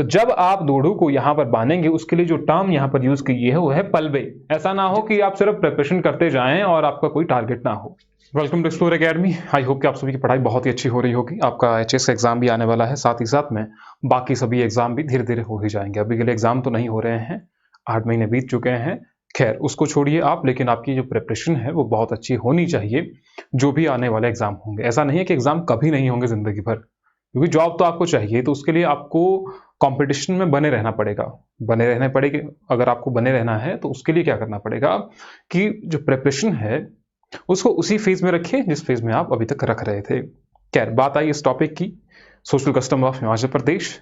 तो जब आप दोड़ू को यहाँ पर बांधेंगे, उसके लिए जो टर्म यहाँ पर यूज की है वो है पलवे। ऐसा ना हो कि आप सिर्फ प्रिपरेशन करते जाएं और आपका कोई टारगेट ना हो। Welcome to Explore Academy. I hope कि आप सभी की पढ़ाई बहुत ही अच्छी हो रही होगी। आपका एचएस का एग्जाम भी आने वाला है, साथ ही साथ में बाकी सभी एग्जाम भी धीरे धीरे हो ही जाएंगे। अभी के लिए एग्जाम तो नहीं हो रहे हैं, 8 महीने बीत चुके हैं। खैर उसको छोड़िए आप, लेकिन आपकी जो प्रिपरेशन है वो बहुत अच्छी होनी चाहिए जो भी आने वाले एग्जाम होंगे। ऐसा नहीं है कि एग्जाम कभी नहीं होंगे जिंदगी भर, क्योंकि जॉब तो आपको चाहिए, तो उसके लिए आपको कंपटीशन में बने रहना पड़ेगा। बने रहने पड़ेगा। अगर आपको बने रहना है तो उसके लिए क्या करना पड़ेगा कि जो प्रिपरेशन है उसको उसी फेज में रखिए जिस फेज में आप अभी तक रख रहे थे। खैर बात आई इस टॉपिक की, सोशल कस्टम ऑफ हिमाचल प्रदेश।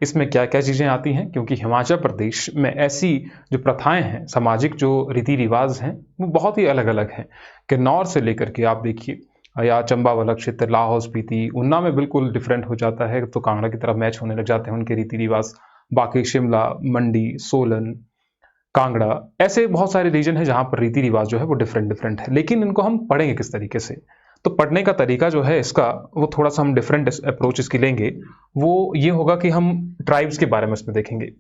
इसमें क्या क्या चीजें आती हैं, क्योंकि हिमाचल प्रदेश में ऐसी जो प्रथाएं हैं, सामाजिक जो रीति रिवाज हैं, वो बहुत ही अलग अलग हैं। किन्नौर से लेकर के आप देखिए, या चंबा वाला क्षेत्र, लाहौल स्पीति, उन्ना में बिल्कुल डिफरेंट हो जाता है, तो कांगड़ा की तरफ मैच होने लग जाते हैं उनके रीति रिवाज। बाकी शिमला, मंडी, सोलन, कांगड़ा, ऐसे बहुत सारे रीजन है जहां पर रीति रिवाज जो है वो डिफरेंट डिफरेंट है। लेकिन इनको हम पढ़ेंगे किस तरीके से, तो पढ़ने का तरीका जो है इसका वो थोड़ा सा हम डिफरेंट अप्रोच इसकी लेंगे। वो ये होगा कि हम ट्राइब्स के बारे में इसमें देखेंगे।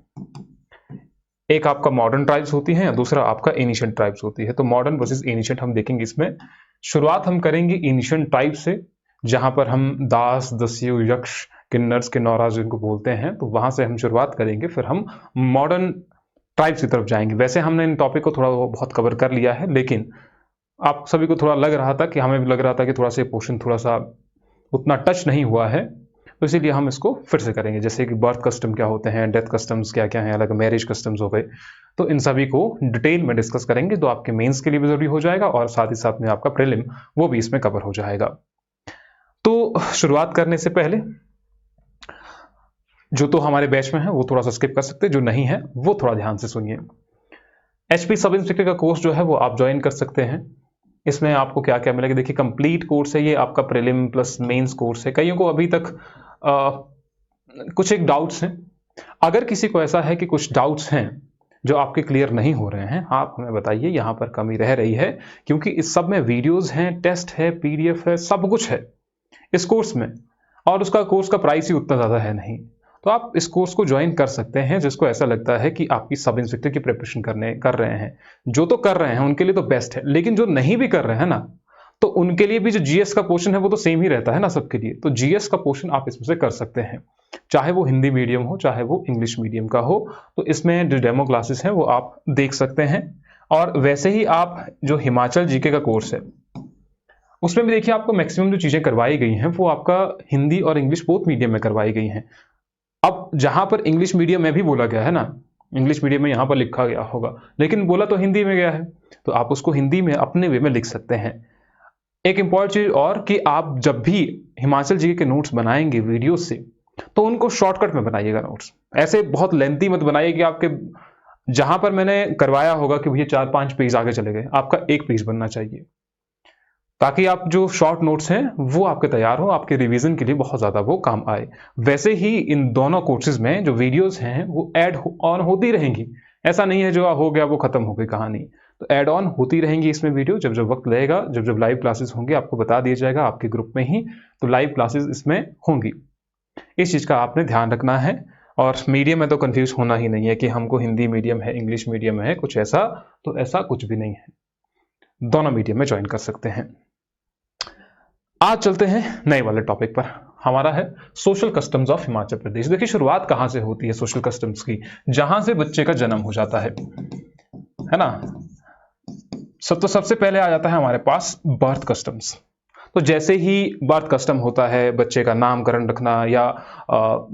एक आपका मॉडर्न ट्राइब्स होती है, दूसरा आपका एनिशिएंट ट्राइब्स होती है। तो मॉडर्न वर्सेस एनिशिएंट हम देखेंगे इसमें। शुरुआत हम करेंगे एनिशिएंट ट्राइब से, जहां पर हम दास, दस्यु, यक्ष, किन्नर्स, किन्नौराज जिनको बोलते हैं, तो वहां से हम शुरुआत करेंगे। फिर हम मॉडर्न ट्राइब्स की तरफ जाएंगे। वैसे हमने इन टॉपिक को थोड़ा बहुत कवर कर लिया है, लेकिन आप सभी को थोड़ा लग रहा था कि हमें भी लग रहा था कि थोड़ा सा पोर्शन थोड़ा सा उतना टच नहीं हुआ है, तो इसीलिए हम इसको फिर से करेंगे। जैसे कि बर्थ कस्टम क्या होते हैं, डेथ कस्टम्स क्या क्या हैं, अलग मैरिज कस्टम्स हो गए, तो इन सभी को डिटेल में डिस्कस करेंगे। तो आपके मेंस के लिए भी जरूरी हो जाएगा और साथ ही साथ में आपका प्रीलिम वो भी इसमें कवर हो जाएगा। तो शुरुआत करने से पहले जो तो हमारे बैच में है वो थोड़ा सा स्किप कर सकते हैं, जो नहीं है वो थोड़ा ध्यान से सुनिए। एचपी सब इंस्पेक्टर का कोर्स जो है वो आप ज्वाइन कर सकते हैं। इसमें आपको क्या क्या मिलेगा, देखिए कंप्लीट कोर्स है ये, आपका प्रीलिम प्लस मेंस कोर्स है। कईयों को अभी तक कुछ एक डाउट्स हैं। अगर किसी को ऐसा है कि कुछ डाउट्स हैं जो आपके क्लियर नहीं हो रहे हैं, आप हमें बताइए। यहाँ पर कमी रह रही है, क्योंकि इस सब में वीडियोस हैं, टेस्ट है, पीडीएफ है, सब कुछ है इस कोर्स में, और उसका कोर्स का प्राइस ही उतना ज़्यादा है नहीं। तो आप इस कोर्स को ज्वाइन कर सकते हैं, जिसको ऐसा लगता है कि आपकी सब इंस्पेक्टर की प्रिपरेशन कर रहे हैं। जो तो कर रहे हैं उनके लिए तो बेस्ट है, लेकिन जो नहीं भी कर रहे हैं ना, तो उनके लिए भी जो जीएस का पोर्शन है वो तो सेम ही रहता है ना सबके लिए। तो जीएस का पोर्शन आप इसमें से कर सकते हैं, चाहे वो हिंदी मीडियम हो चाहे वो इंग्लिश मीडियम का हो। तो इसमें जो डेमो क्लासेस हैं वो आप देख सकते हैं। और वैसे ही आप जो हिमाचल जीके का कोर्स है उसमें भी देखिए, आपको मैक्सिमम जो चीजें करवाई गई हैं वो आपका हिंदी और इंग्लिश बोथ मीडियम में करवाई गई हैं। अब जहां पर इंग्लिश मीडियम में भी बोला गया है ना, इंग्लिश मीडियम में यहां पर लिखा गया होगा, लेकिन बोला तो हिंदी में गया है, तो आप उसको हिंदी में अपने वे में लिख सकते हैं। एक इंपॉर्टेंट चीज और कि आप जब भी हिमाचल जी के नोट्स बनाएंगे वीडियो से, तो उनको शॉर्टकट में बनाइएगा नोट्स। ऐसे बहुत लेंथी मत बनाइए कि आपके जहां पर मैंने करवाया होगा कि भैया 4-5 पेज आगे चले गए, आपका 1 पेज बनना चाहिए, ताकि आप जो शॉर्ट नोट्स हैं वो आपके तैयार हो, आपके रिवीजन के लिए बहुत ज्यादा वो काम आए। वैसे ही इन दोनों कोर्सेज में जो वीडियोस हैं वो ऐड ऑन होती रहेंगी। ऐसा नहीं है जो हो गया वो खत्म हो गई कहानी, तो ऐड ऑन होती रहेंगी इसमें वीडियो। जब जब वक्त लगेगा, जब जब लाइव क्लासेस होंगे, आपको बता दिया जाएगा आपके ग्रुप में ही, तो लाइव क्लासेस इसमें होंगी। इस चीज का आपने ध्यान रखना है। और मीडियम में तो कंफ्यूज होना ही नहीं है कि हमको हिंदी मीडियम है, इंग्लिश मीडियम है, कुछ ऐसा, तो ऐसा कुछ भी नहीं है। दोनों मीडियम में ज्वाइन कर सकते हैं। आज चलते हैं नए वाले टॉपिक पर, हमारा है सोशल कस्टम्स ऑफ हिमाचल प्रदेश। देखिए शुरुआत कहां से होती है सोशल कस्टम्स की, जहां से बच्चे का जन्म हो जाता है ना। तो सबसे पहले आ जाता है हमारे पास बर्थ कस्टम्स। तो जैसे ही बर्थ कस्टम होता है, बच्चे का नामकरण रखना, या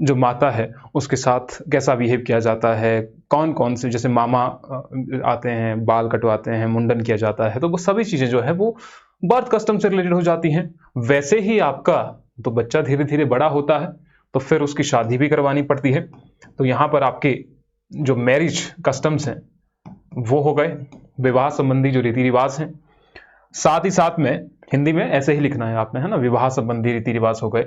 जो माता है उसके साथ कैसा बिहेव किया जाता है, कौन कौन से, जैसे मामा आते हैं, बाल कटवाते हैं, मुंडन किया जाता है, तो वो सभी चीजें जो है वो बर्थ कस्टम से रिलेटेड हो जाती हैं। वैसे ही आपका तो बच्चा धीरे धीरे बड़ा होता है, तो फिर उसकी शादी भी करवानी पड़ती है। तो यहाँ पर आपके जो मैरिज कस्टम्स हैं वो हो गए, विवाह संबंधी जो रीति रिवाज हैं। साथ ही साथ में हिंदी में ऐसे ही लिखना है आपने, है ना, विवाह संबंधी रीति रिवाज हो गए।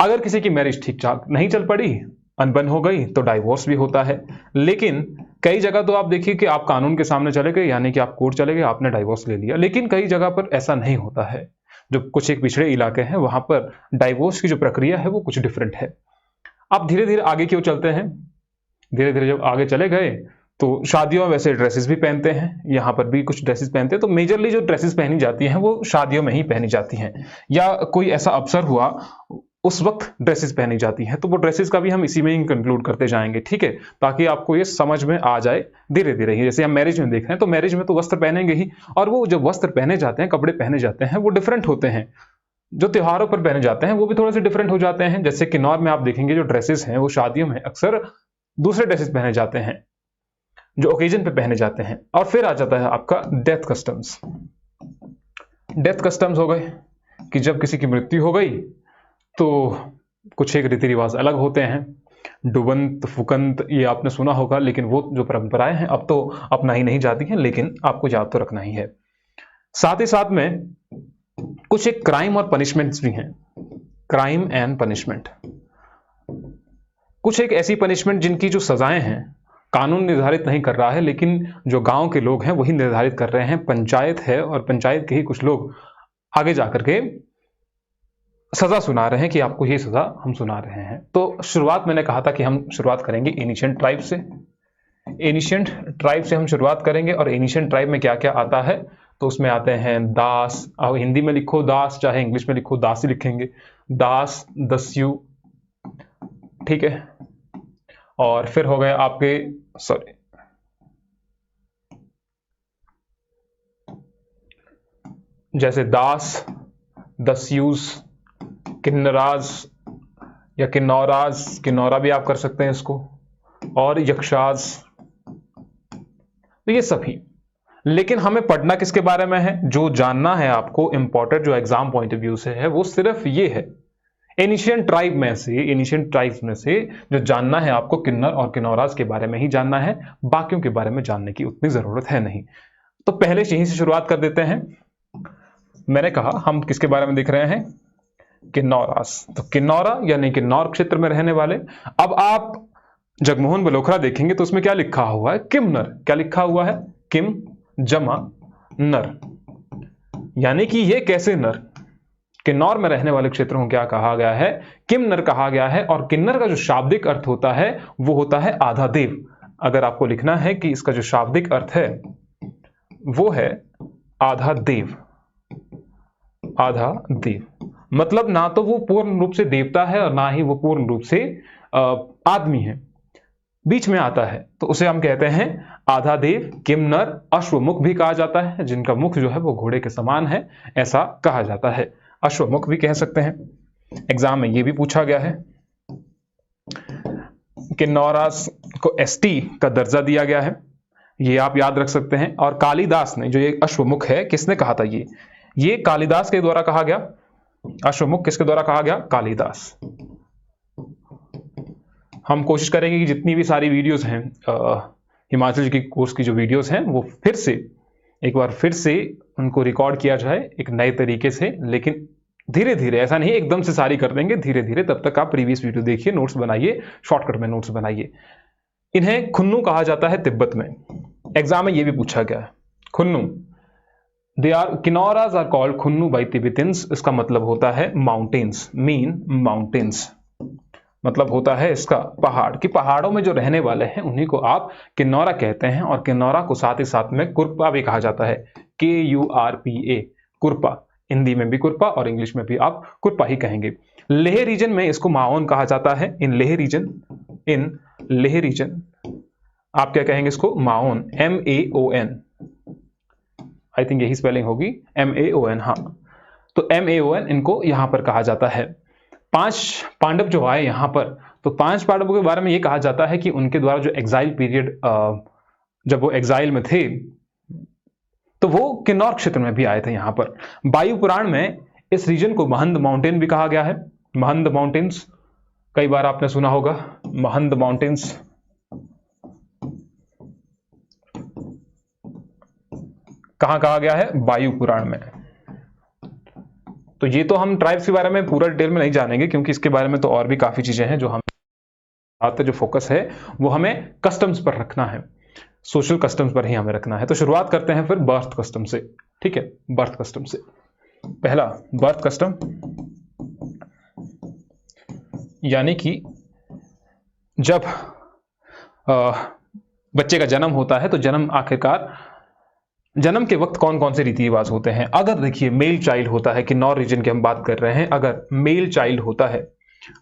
अगर किसी की मैरिज ठीक ठाक नहीं चल पड़ी, अनबन हो गई, तो डाइवोर्स भी होता है। लेकिन कई जगह तो आप देखिए कि आप कानून के सामने चले गए, यानी कि आप कोर्ट चले गए, आपने डाइवोर्स ले लिया। लेकिन कई जगह पर ऐसा नहीं होता है। जो कुछ एक पिछड़े इलाके हैं वहां पर डाइवोर्स की जो प्रक्रिया है वो कुछ डिफरेंट है। अब धीरे धीरे आगे क्यों चलते हैं। धीरे धीरे जब आगे चले गए तो शादियों में वैसे ड्रेसेस भी पहनते हैं, यहाँ पर भी कुछ ड्रेसेस पहनते हैं, तो मेजरली जो ड्रेसेस पहनी जाती हैं वो शादियों में ही पहनी जाती हैं, या कोई ऐसा अवसर हुआ उस वक्त ड्रेसेस पहनी जाती हैं, तो वो ड्रेसेस का भी हम इसी में ही कंक्लूड करते जाएंगे, ठीक है, ताकि आपको ये समझ में आ जाए धीरे धीरे ही। जैसे हम मैरिज में देख रहे हैं तो मैरिज में तो वस्त्र पहनेंगे ही, और वो जो वस्त्र पहने जाते हैं, कपड़े पहने जाते हैं, वो डिफरेंट होते हैं। जो त्योहारों पर पहने जाते हैं वो भी थोड़े से डिफरेंट हो जाते हैं। जैसे किन्नौर में आप देखेंगे जो ड्रेसेस हैं वो शादियों में अक्सर दूसरे ड्रेसेस पहने जाते हैं जो ओकेजन पे पहने जाते हैं। और फिर आ जाता है आपका डेथ कस्टम्स। डेथ कस्टम्स हो गए कि जब किसी की मृत्यु हो गई तो कुछ एक रीति रिवाज अलग होते हैं। डुबंत फुकंत ये आपने सुना होगा, लेकिन वो जो परंपराएं हैं अब तो अपनाई नहीं जाती हैं, लेकिन आपको याद तो रखना ही है। साथ ही साथ में कुछ एक क्राइम और पनिशमेंट्स भी हैं, क्राइम एंड पनिशमेंट। कुछ एक ऐसी पनिशमेंट जिनकी जो सजाएं हैं कानून निर्धारित नहीं कर रहा है, लेकिन जो गांव के लोग हैं वही निर्धारित कर रहे हैं। पंचायत है और पंचायत के ही कुछ लोग आगे जाकर के सजा सुना रहे हैं कि आपको ये सजा हम सुना रहे हैं। तो शुरुआत मैंने कहा था कि हम शुरुआत करेंगे एनिशिएंट ट्राइब से। एनिशिएंट ट्राइब से हम शुरुआत करेंगे, और एनिशिएंट ट्राइब में क्या क्या आता है तो उसमें आते हैं दास, अब हिंदी में लिखो दास, चाहे इंग्लिश में लिखो दास ही लिखेंगे, दास, दस्यु, ठीक है। और फिर हो गए आपके जैसे दास, दस्यूस, किन्नराज या किन्नौराज, किन्नौरा भी आप कर सकते हैं इसको, और यक्षाज, तो ये सभी। लेकिन हमें पढ़ना किसके बारे में है, जो जानना है आपको इंपॉर्टेंट जो एग्जाम पॉइंट ऑफ व्यू से है वो सिर्फ ये है, एनिशिएंट ट्राइब में से, एनिशिएंट ट्राइब्स में से जो जानना है आपको किन्नर और किन्नौराज के बारे में ही जानना है, बाकियों के बारे में जानने की उतनी जरूरत है नहीं। तो पहले यहीं से शुरुआत कर देते हैं। मैंने कहा हम किसके बारे में देख रहे हैं, किन्नौराज। तो किन्नौरा यानी किन्नौर क्षेत्र में रहने वाले। अब आप जगमोहन बलोखरा देखेंगे तो उसमें क्या लिखा हुआ है, किमनर। क्या लिखा हुआ है, किम जमा नर, यानी कि ये कैसे नर। किन्नौर में रहने वाले क्षेत्रों को क्या कहा गया है, किमनर कहा गया है। और किन्नर का जो शाब्दिक अर्थ होता है वो होता है आधा देव। अगर आपको लिखना है कि इसका जो शाब्दिक अर्थ है वो है आधा देव। आधा देव मतलब ना तो वो पूर्ण रूप से देवता है और ना ही वो पूर्ण रूप से आदमी है, बीच में आता है, तो उसे हम कहते हैं आधा देव। किमनर, अश्वमुख भी कहा जाता है, जिनका मुख जो है वो घोड़े के समान है, ऐसा कहा जाता है, अश्वमुख भी कह सकते हैं। एग्जाम में ये भी पूछा गया है। किन्नौराज को एसटी का दर्जा दिया गया है, ये आप याद रख सकते हैं। और कालिदास ने जो ये अश्वमुख है, किसने कहा था, ये कालिदास के द्वारा कहा गया। अश्वमुख किसके द्वारा कहा गया, कालिदास। हम कोशिश करेंगे कि जितनी भी सारी वीडियोस हैं हिमाचल की कोर्स की जो वीडियोस हैं वो एक बार फिर से उनको रिकॉर्ड किया जाए एक नए तरीके से, लेकिन धीरे धीरे, ऐसा नहीं एकदम से सारी कर देंगे, धीरे धीरे। तब तक आप प्रीवियस वीडियो देखिए, नोट्स बनाइए, शॉर्टकट में नोट्स बनाइए। इन्हें खुन्नु कहा जाता है तिब्बत में। एग्जाम में ये भी पूछा गया है, खुन्नु। किन्नौराज आर कॉल्ड खुन्नु बाय तिब्बतियंस। इसका मतलब होता है माउंटेन्स, मीन माउंटेन्स, मतलब होता है इसका पहाड़, कि पहाड़ों में जो रहने वाले हैं उन्हीं को आप किन्नौरा कहते हैं। और किन्नौरा को साथ ही साथ में कुरपा भी कहा जाता है, KURPA, कुरपा। हिंदी में भी कुरपा और इंग्लिश में भी आप कुरपा ही कहेंगे। लेह रीजन में इसको माओन कहा जाता है। इन लेह रीजन आप क्या कहेंगे इसको, माओन, MAON, आई थिंक यही स्पेलिंग होगी, MAON, हाँ। तो MAON इनको यहां पर कहा जाता है। 5 पांडव जो आए यहां पर, तो 5 पांडवों के बारे में यह कहा जाता है कि उनके द्वारा जो एग्जाइल पीरियड, जब वो एग्जाइल में थे तो वो किन्नौर क्षेत्र में भी आए थे यहां पर। वायु पुराण में इस रीजन को महंद माउंटेन भी कहा गया है। महंद माउंटेन्स कई बार आपने सुना होगा, महंद माउंटेन्स। कहां कहा गया है, वायु पुराण में। तो ये तो हम ट्राइब्स के बारे में पूरा डिटेल में नहीं जानेंगे, क्योंकि इसके बारे में तो और भी काफी चीजें हैं जो हम जो फोकस है वो हमें कस्टम्स पर रखना है, सोशल कस्टम्स पर ही हमें रखना है। तो शुरुआत करते हैं फिर बर्थ कस्टम से, ठीक है। बर्थ कस्टम से पहला, बर्थ कस्टम यानी कि जब बच्चे का जन्म होता है तो जन्म आखिरकार जन्म के वक्त कौन कौन से रीति रिवाज होते हैं। अगर देखिए मेल चाइल्ड होता है, किन्नौर रीजन की हम बात कर रहे हैं, अगर मेल चाइल्ड होता है,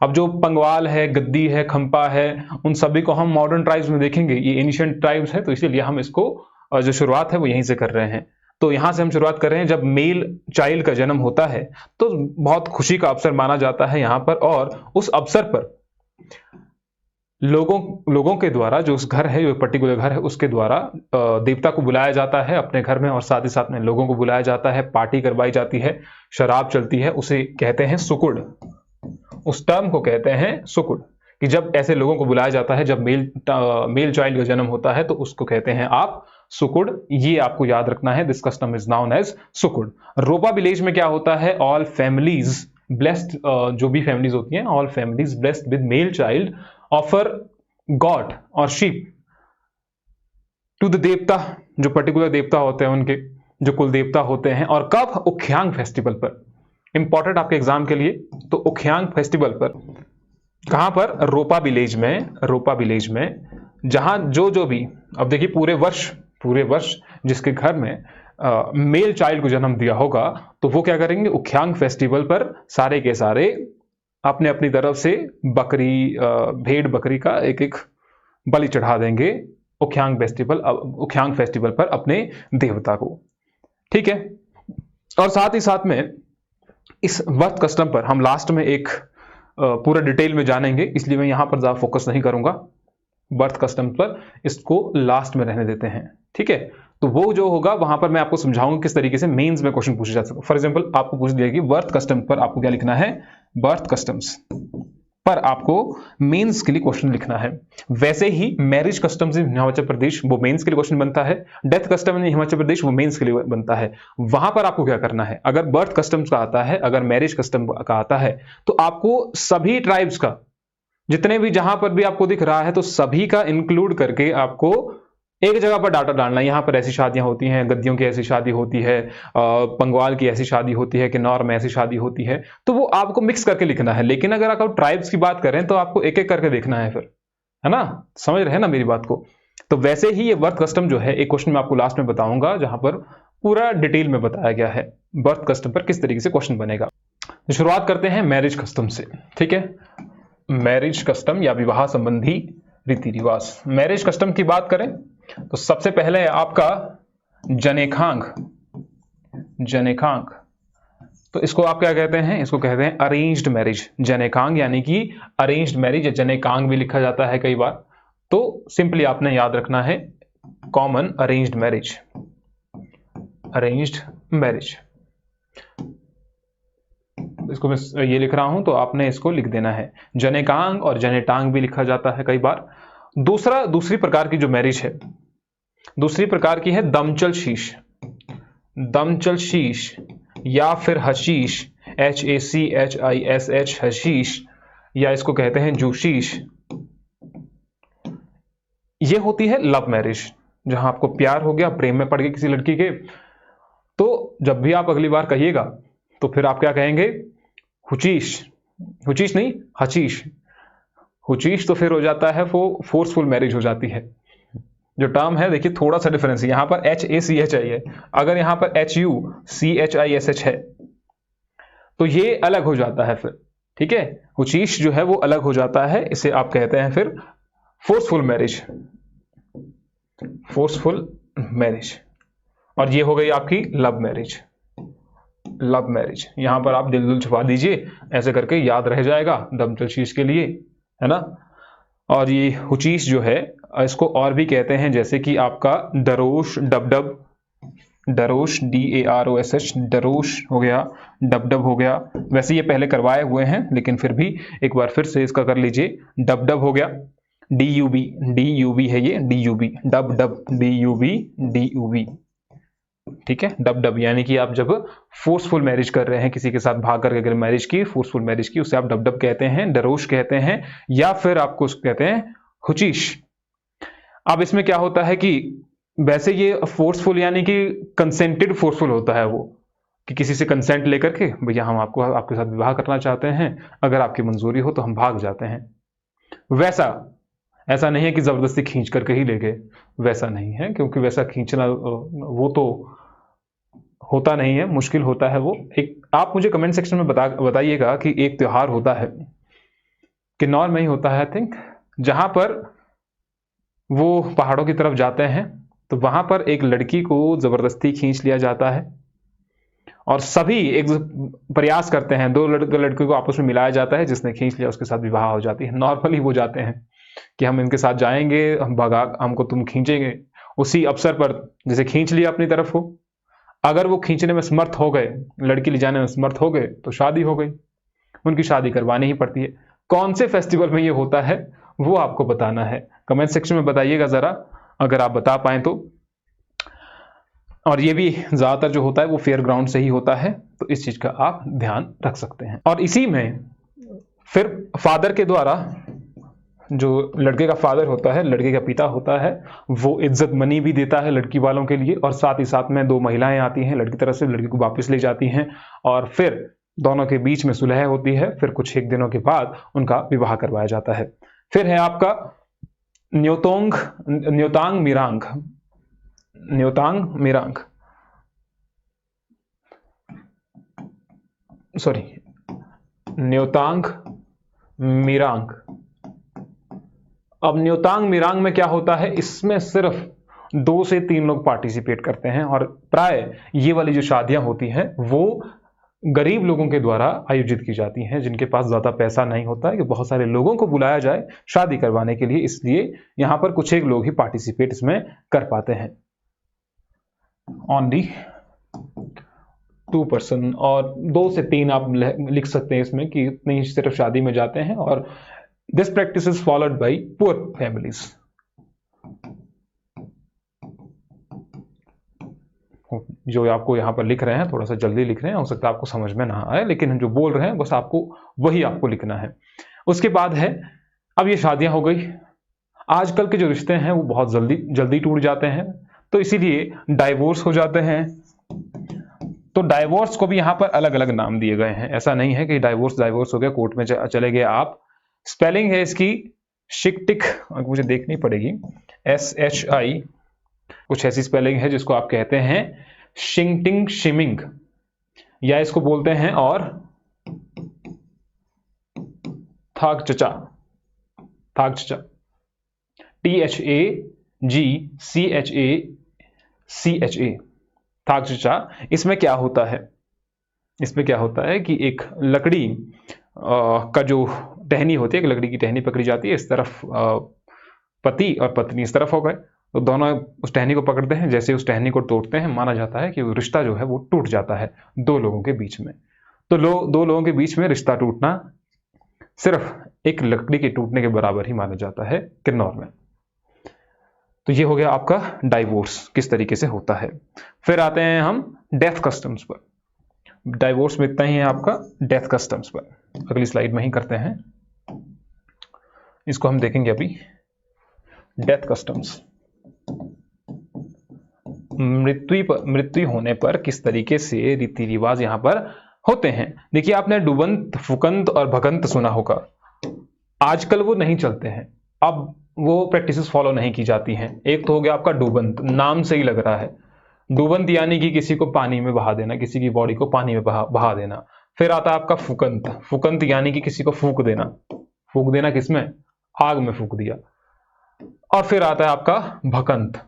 अब जो पंगवाल है, गद्दी है, खंपा है, उन सभी को हम मॉडर्न ट्राइब्स में देखेंगे, ये एंशिएंट ट्राइब्स है तो इसीलिए हम इसको जो शुरुआत है वो यहीं से कर रहे हैं। तो यहां से हम शुरुआत कर रहे हैं, जब मेल चाइल्ड का जन्म होता है तो बहुत खुशी का अवसर माना जाता है यहां पर, और उस अवसर पर लोगों के द्वारा, जो उस घर है, जो पर्टिकुलर घर है, उसके द्वारा देवता को बुलाया जाता है अपने घर में, और साथ ही साथ में लोगों को बुलाया जाता है, पार्टी करवाई जाती है, शराब चलती है, उसे कहते हैं सुकुड़। उस टर्म को कहते हैं सुकुड़, कि जब ऐसे लोगों को बुलाया जाता है, जब मेल चाइल्ड का जन्म होता है तो उसको कहते हैं आप सुकुड़। ये आपको याद रखना है, this custom is known as सुकुड़। रोपा विलेज में क्या होता है, ऑल फैमिलीज ब्लेस्ड, जो भी फैमिलीज होती हैं, all families blessed with male child offer God और शीप टू द देवता, जो पर्टिकुलर देवता होते हैं उनके, जो कुल देवता होते हैं। और कब, उख्यांग फेस्टिवल पर, इंपॉर्टेंट आपके एग्जाम के लिए। तो उख्यांग फेस्टिवल पर, कहां पर, रोपा विलेज में, रोपा विलेज में, जहां जो भी, अब देखिए पूरे वर्ष जिसके घर में मेल चाइल्ड को जन्म दिया होगा तो वो क्या करेंगे, उख्यांग फेस्टिवल पर सारे के सारे अपने अपनी तरफ से बकरी, भेड़ बकरी का एक एक बलि चढ़ा देंगे उख्यांग फेस्टिवल पर अपने देवता को। ठीक है। और साथ ही साथ में इस बर्थ कस्टम पर हम लास्ट में एक पूरा डिटेल में जानेंगे, इसलिए मैं यहां पर ज्यादा फोकस नहीं करूंगा बर्थ कस्टम पर, इसको लास्ट में रहने देते हैं। ठीक है। तो वो जो होगा वहां पर मैं आपको समझाऊंगा किस तरीके से मेंस में क्वेश्चन पूछे जा सकते हैं। फॉर एग्जांपल आपको पूछ दिया कि बर्थ कस्टम पर आपको क्या लिखना है, बर्थ कस्टम्स पर आपको मेंस के लिए क्वेश्चन लिखना है। वैसे ही मैरिज कस्टम्स इन हिमाचल प्रदेश, वो मेंस के लिए क्वेश्चन बनता है। डेथ कस्टम इन हिमाचल प्रदेश, वो मेंस के लिए बनता है। वहां पर आपको क्या करना है, अगर बर्थ कस्टम्स का आता है, अगर मैरिज कस्टम का आता है, तो आपको सभी ट्राइब्स का, जितने भी जहां पर भी आपको दिख रहा है, तो सभी का इंक्लूड करके आपको एक जगह पर डाटा डालना है। यहां पर ऐसी शादियां होती हैं, गद्दियों की ऐसी शादी होती है, पंगवाल की ऐसी शादी होती है, किन्नौर में ऐसी शादी होती है, तो वो आपको मिक्स करके लिखना है। लेकिन अगर आप ट्राइब्स की बात करें तो आपको एक एक करके देखना है फिर, है ना, समझ रहे हैं ना मेरी बात को। तो वैसे ही ये बर्थ कस्टम जो है, एक क्वेश्चन मैं आपको लास्ट में बताऊंगा जहां पर पूरा डिटेल में बताया गया है बर्थ कस्टम पर किस तरीके से क्वेश्चन बनेगा। तो शुरुआत करते हैं मैरिज कस्टम से। ठीक है। मैरिज कस्टम या विवाह संबंधी रीति रिवाज। मैरिज कस्टम की बात करें तो सबसे पहले है आपका जनेखांग। जनेखांग, तो इसको आप क्या कहते हैं, इसको कहते हैं अरेंज्ड मैरिज। जनेखांग यानी कि अरेंज्ड मैरिज, या जनेकांग भी लिखा जाता है कई बार। तो सिंपली आपने याद रखना है common arranged marriage, arranged marriage. इसको मैं ये लिख रहा हूं तो आपने इसको लिख देना है। जनेकांग और जनेटांग भी लिखा जाता है कई बार। दूसरी प्रकार की जो मैरिज है, दूसरी प्रकार की है दमचल शीश। दमचल शीश या फिर हशीश, HACHISH, हशीश, या इसको कहते हैं जूशीश। ये होती है लव मैरिज, जहां आपको प्यार हो गया, प्रेम में पड़ गए किसी लड़की के, तो जब भी आप अगली बार कहिएगा तो फिर आप क्या कहेंगे, हुचीश। हुचीश नहीं, हशीश। हुचीश तो फिर हो जाता है वो फोर्सफुल मैरिज हो जाती है। जो टर्म है देखिए थोड़ा सा डिफरेंस है, यहां पर HACHI है, अगर यहां पर HUCHISH है तो ये अलग हो जाता है फिर। ठीक है। हुचीश जो है वो अलग हो जाता है, इसे आप कहते हैं फिर फोर्सफुल मैरिज, फोर्सफुल मैरिज। और ये हो गई आपकी लव मैरिज। लव मैरिज, यहां पर आप दिल छुपा दीजिए, ऐसे करके याद रह जाएगा दमचल शीश के लिए, है ना। और ये हुचीश जो है इसको और भी कहते हैं, जैसे कि आपका डरोश, डबडब, डरोश DAROSH, डरोश हो गया, डबडब हो गया। वैसे ये पहले करवाए हुए हैं लेकिन फिर भी एक बार फिर से इसका कर लीजिए। डबडब हो गया, DUB है ये, DUB, डबडब, DUB। ठीक है। डबडब यानी कि आप जब फोर्सफुल मैरिज कर रहे हैं, किसी के साथ भाग करके अगर मैरिज की, फोर्सफुल मैरिज की, उसे आप डबडब कहते हैं, डरोश कहते हैं, या फिर आपको कहते हैं हुचीश। अब इसमें क्या होता है कि वैसे ये फोर्सफुल यानी कि कंसेंटेड फोर्सफुल होता है, वो कि किसी से कंसेंट लेकर के भैया हम आपके साथ विवाह करना चाहते हैं, अगर आपकी मंजूरी हो तो हम भाग जाते हैं। वैसा ऐसा नहीं है कि ज़बरदस्ती खींच करके ही ले गए, वैसा नहीं है, क्योंकि वैसा खींचना वो तो होता नहीं है, मुश्किल होता है वो। एक आप मुझे कमेंट सेक्शन में बताइएगा कि एक त्योहार होता है, किन्नौर में ही होता है आई थिंक, जहाँ पर वो पहाड़ों की तरफ जाते हैं, तो वहाँ पर एक लड़की को ज़बरदस्ती खींच लिया जाता है और सभी एक प्रयास करते हैं, दो लड़के को आपस में मिलाया जाता है, जिसने खींच लिया उसके साथ विवाह हो जाती है। नॉर्मली वो जाते हैं कि हम इनके साथ जाएंगे, हमको तुम खींचेंगे। उसी अवसर पर जैसे खींच लिया अपनी तरफ को, अगर वो खींचने में समर्थ हो गए, लड़की ले जाने में समर्थ हो गए, तो शादी हो गई, उनकी शादी करवानी ही पड़ती है। कौन से फेस्टिवल में ये होता है वो आपको बताना है, कमेंट सेक्शन में बताइएगा ज़रा, अगर आप बता पाएँ तो। और ये भी ज़्यादातर जो होता है वो फेयर ग्राउंड से ही होता है, तो इस चीज़ का आप ध्यान रख सकते हैं। और इसी में फिर फादर के द्वारा, जो लड़के का फादर होता है, लड़के का पिता होता है, वो इज्जत मनी भी देता है लड़की वालों के लिए, और साथ ही साथ में दो महिलाएं आती हैं लड़की तरफ से, लड़की को वापस ले जाती हैं, और फिर दोनों के बीच में सुलह होती है। फिर कुछ एक दिनों के बाद उनका विवाह करवाया जाता है। फिर है आपका न्योतांग मिरांग, सॉरी, न्योतांग मिरांग। अब न्योतांग मिरांग में क्या होता है, इसमें सिर्फ 2 से 3 लोग पार्टिसिपेट करते हैं, और प्राय ये वाली जो शादियां होती हैं वो गरीब लोगों के द्वारा आयोजित की जाती हैं, जिनके पास ज़्यादा पैसा नहीं होता है कि बहुत सारे लोगों को बुलाया जाए शादी करवाने के लिए, इसलिए यहाँ पर कुछ एक लोग ही पार्टिसिपेट इसमें कर पाते हैं, ओनली 2%। और 2 से 3 आप लिख सकते हैं इसमें कि इतनी सिर्फ शादी में जाते हैं। और this practice is followed by poor families. जो आपको यहाँ पर लिख रहे हैं, थोड़ा सा जल्दी लिख रहे हैं, हो सकता है आपको समझ में ना आए, लेकिन हम जो बोल रहे हैं बस आपको वही आपको लिखना है। उसके बाद है, अब ये शादियां हो गई, आजकल के जो रिश्ते हैं वो बहुत जल्दी टूट जाते हैं, तो इसीलिए डाइवोर्स हो जाते हैं। तो डाइवोर्स को भी यहाँ पर अलग अलग नाम दिए गए हैं, ऐसा नहीं है कि डाइवोर्स हो गया, कोर्ट में चले गए आप। स्पेलिंग है इसकी शिकटिक, मुझे देखनी पड़ेगी, SHI, कुछ ऐसी स्पेलिंग है जिसको आप कहते हैं शिंगटिंग शिमिंग, या इसको बोलते हैं और थागचचा, THAGCHA, थागचचा। इसमें क्या होता है कि एक लकड़ी का जो टहनी होती है, एक लकड़ी की टहनी पकड़ी जाती है, इस तरफ पति और पत्नी इस तरफ हो गए, तो दोनों उस टहनी को पकड़ते हैं, जैसे उस टहनी को तोड़ते हैं, माना जाता है कि वो रिश्ता जो है वो टूट जाता है दो लोगों के बीच में। तो दो लोगों के बीच में रिश्ता टूटना सिर्फ एक लकड़ी के टूटने के बराबर ही माना जाता है किन्नौर में। तो ये हो गया आपका डाइवोर्स किस तरीके से होता है। फिर आते हैं हम डेथ कस्टम्स पर। डाइवोर्स में इतना ही है आपका, डेथ कस्टम्स पर अगली स्लाइड में ही करते हैं, इसको हम देखेंगे अभी। डेथ कस्टम्स, मृत्यु होने पर किस तरीके से रीति रिवाज यहां पर होते हैं। देखिए, आपने डुबंत, फुकंत और भगंत सुना होगा, आजकल वो नहीं चलते हैं, अब वो प्रैक्टिसेस फॉलो नहीं की जाती हैं। एक तो हो गया आपका डुबंत, नाम से ही लग रहा है, डुबंत यानी कि किसी को पानी में बहा देना, किसी की बॉडी को पानी में बहा देना। फिर आता है आपका फुकंत, फुकंत यानी कि किसी को फूंक देना किसमें, आग में फूंक दिया। और फिर आता है आपका भकंत।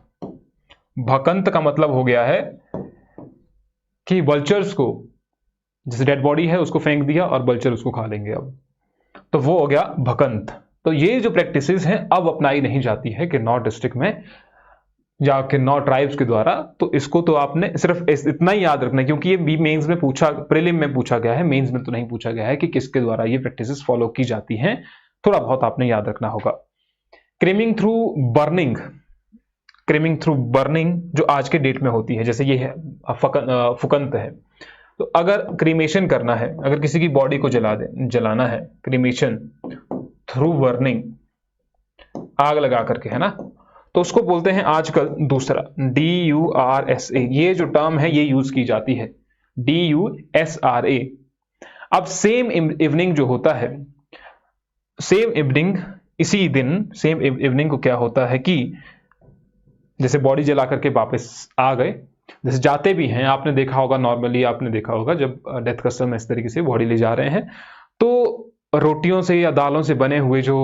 भकंत का मतलब हो गया है कि वल्चर्स को, जैसे डेड बॉडी है उसको फेंक दिया और वल्चर उसको खा लेंगे, अब तो वो हो गया भकंत। तो ये जो प्रैक्टिसेस हैं अब अपनाई नहीं जाती है किन्नौर डिस्ट्रिक्ट में या किन्नौर ट्राइब्स के द्वारा। तो इसको तो आपने सिर्फ इतना ही याद रखना है, क्योंकि ये मेंस में प्रीलिम में पूछा गया है, मेंस में तो नहीं पूछा गया है कि किसके द्वारा ये प्रैक्टिसेस फॉलो की जाती हैं, थोड़ा बहुत आपने याद रखना होगा। क्रीमिंग थ्रू बर्निंग जो आज के डेट में होती है, जैसे ये है फुकंत है, तो अगर क्रीमेशन करना है, अगर किसी की बॉडी को जलाना है, क्रीमेशन थ्रू बर्निंग, आग लगा करके, है ना, तो उसको बोलते हैं आजकल दूसरा DURSA। ये जो टर्म है ये यूज की जाती है, DUSRA। अब सेम इवनिंग जो होता है, सेम इवनिंग इसी दिन सेम इवनिंग को क्या होता है कि जैसे बॉडी जला करके वापस आ गए, जैसे जाते भी हैं, आपने देखा होगा, नॉर्मली आपने देखा होगा जब डेथ कस्टम में इस तरीके से बॉडी ले जा रहे हैं तो रोटियों से या दालों से बने हुए जो